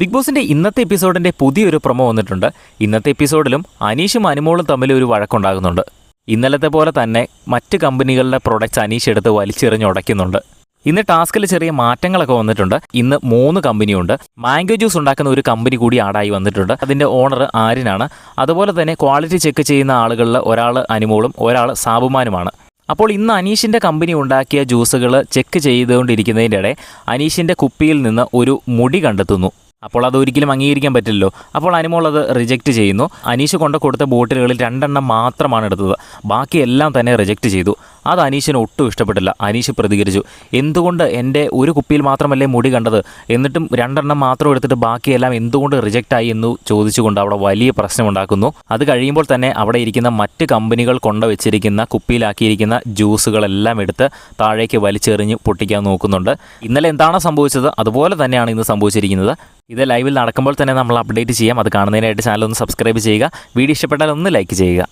Big ബോസിന്റെ ഇന്നത്തെ എപ്പിസോഡിന്റെ പുതിയൊരു പ്രൊമോ വന്നിട്ടുണ്ട്. ഇന്നത്തെ എപ്പിസോഡിലും അനീഷും അനുമോളും തമ്മിൽ ഒരു വഴക്കുണ്ടാകുന്നുണ്ട്. ഇന്നലത്തെ പോലെ തന്നെ മറ്റ് കമ്പനികളുടെ പ്രൊഡക്ട്സ് അനീഷ് എടുത്ത് വലിച്ചെറിഞ്ഞുടയ്ക്കുന്നുണ്ട്. ഇന്ന് ടാസ്കിൽ ചെറിയ മാറ്റങ്ങളൊക്കെ വന്നിട്ടുണ്ട്. ഇന്ന് 3 കമ്പനിയുണ്ട്. മാംഗോ ജ്യൂസ് ഉണ്ടാക്കുന്ന ഒരു കമ്പനി കൂടി ആഡായി വന്നിട്ടുണ്ട്. അതിന്റെ ഓണർ ആര്യനാണ്. അതുപോലെ തന്നെ ക്വാളിറ്റി ചെക്ക് ചെയ്യുന്ന ആളുകളിൽ ഒരാൾ അനുമോളും ഒരാൾ സാബുമാനുമാണ്. അപ്പോൾ ഇന്ന് അനീഷിൻ്റെ കമ്പനി ഉണ്ടാക്കിയ ജ്യൂസുകൾ ചെക്ക് ചെയ്തുകൊണ്ടിരിക്കുന്നതിൻ്റെ ഇടെ അനീഷിൻ്റെ കുപ്പിയിൽ നിന്ന് ഒരു മുടി കണ്ടെത്തുന്നു. അപ്പോൾ അതൊരിക്കലും അംഗീകരിക്കാൻ പറ്റില്ലല്ലോ. അപ്പോൾ അനുമോൾ അത് റിജക്റ്റ് ചെയ്യുന്നു. അനീഷ് കൊടുത്ത ബോട്ടിലുകളിൽ 2 എണ്ണം മാത്രമാണ് എടുത്തത്. ബാക്കിയെല്ലാം തന്നെ റിജക്റ്റ് ചെയ്തു. അത് അനീഷിന് ഒട്ടും ഇഷ്ടപ്പെട്ടില്ല. അനീഷ് പ്രതികരിച്ചു, എന്തുകൊണ്ട് എൻ്റെ ഒരു കുപ്പിയിൽ മാത്രമല്ലേ മുടി കണ്ടത്, എന്നിട്ടും 2 എണ്ണം മാത്രം എടുത്തിട്ട് ബാക്കിയെല്ലാം എന്തുകൊണ്ട് റിജക്റ്റായി എന്ന് ചോദിച്ചുകൊണ്ട് അവിടെ വലിയ പ്രശ്നമുണ്ടാക്കുന്നു. അത് കഴിയുമ്പോൾ തന്നെ അവിടെ ഇരിക്കുന്ന മറ്റ് കമ്പനികൾ കൊണ്ടുവച്ചിരിക്കുന്ന കുപ്പിയിലാക്കിയിരിക്കുന്ന ജ്യൂസുകളെല്ലാം എടുത്ത് താഴേക്ക് വലിച്ചെറിഞ്ഞ് പൊട്ടിക്കാൻ നോക്കുന്നുണ്ട്. ഇന്നലെ എന്താണ് സംഭവിച്ചത് അതുപോലെ തന്നെയാണ് ഇന്ന് സംഭവിച്ചിരിക്കുന്നത്. ഇത് ലൈവിൽ നടക്കുമ്പോൾ തന്നെ നമ്മൾ അപ്ഡേറ്റ് ചെയ്യാം. അത് കാണുന്നതിനായിട്ട് ചാനൽ ഒന്ന് സബ്സ്ക്രൈബ് ചെയ്യുക. വീഡിയോ ഇഷ്ടപ്പെട്ടാൽ ഒന്ന് ലൈക്ക് ചെയ്യുക.